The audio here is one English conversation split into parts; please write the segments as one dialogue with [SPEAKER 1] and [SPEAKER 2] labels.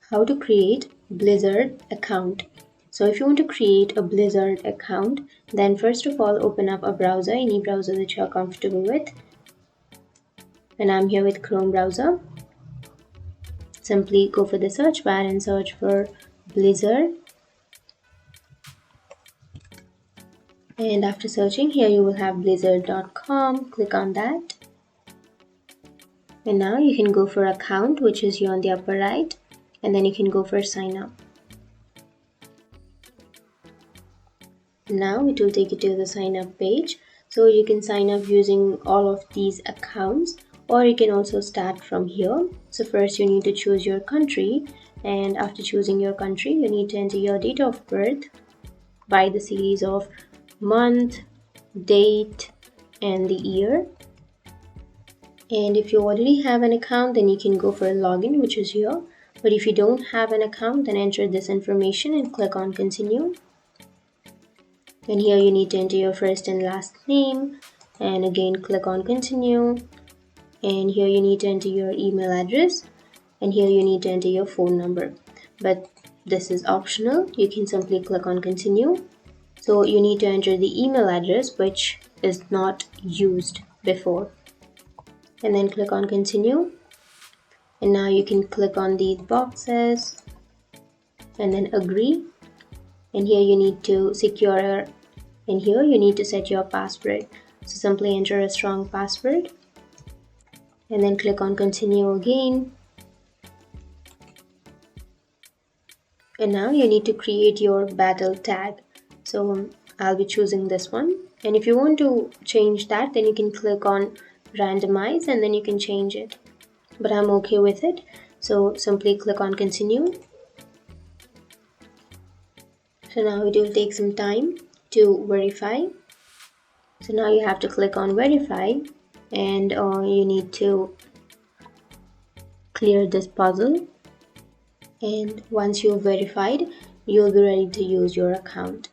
[SPEAKER 1] How to create Blizzard account. So if you want to create a Blizzard account, then first of all open up a browser, any browser that you are comfortable with. And I'm here with Chrome browser. Simply go for the search bar and search for Blizzard. And after searching, here you will have blizzard.com. Click on that. And now you can go for account, which is here on the upper right. And then you can go for sign up. Now it will take you to the sign up page. So you can sign up using all of these accounts, or you can also start from here. So first you need to choose your country, and after choosing your country you need to enter your date of birth by the series of month, date and the year. And if you already have an account, then you can go for a login, which is here. But if you don't have an account, then enter this information and click on continue. And here you need to enter your first and last name, and again click on continue. And here you need to enter your email address, and here you need to enter your phone number, but this is optional. You can simply click on continue. So you need to enter the email address which is not used before, and then click on continue. And now you can click on these boxes and then agree. And here you need to secure, and here you need to set your password. So simply enter a strong password and then click on continue again. And now you need to create your battle tag. So I'll be choosing this one, and if you want to change that, then you can click on randomize and then you can change it, but I'm okay with it. So simply click on continue. So now it will take some time to verify. So now you have to click on verify, and you need to clear this puzzle. And once you've verified, you'll be ready to use your account.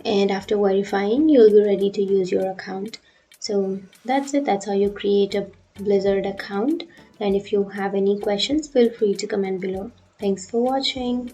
[SPEAKER 1] And after verifying, you'll be ready to use your account. So that's it. That's how you create a Blizzard account. And if you have any questions, feel free to comment below. Thanks for watching.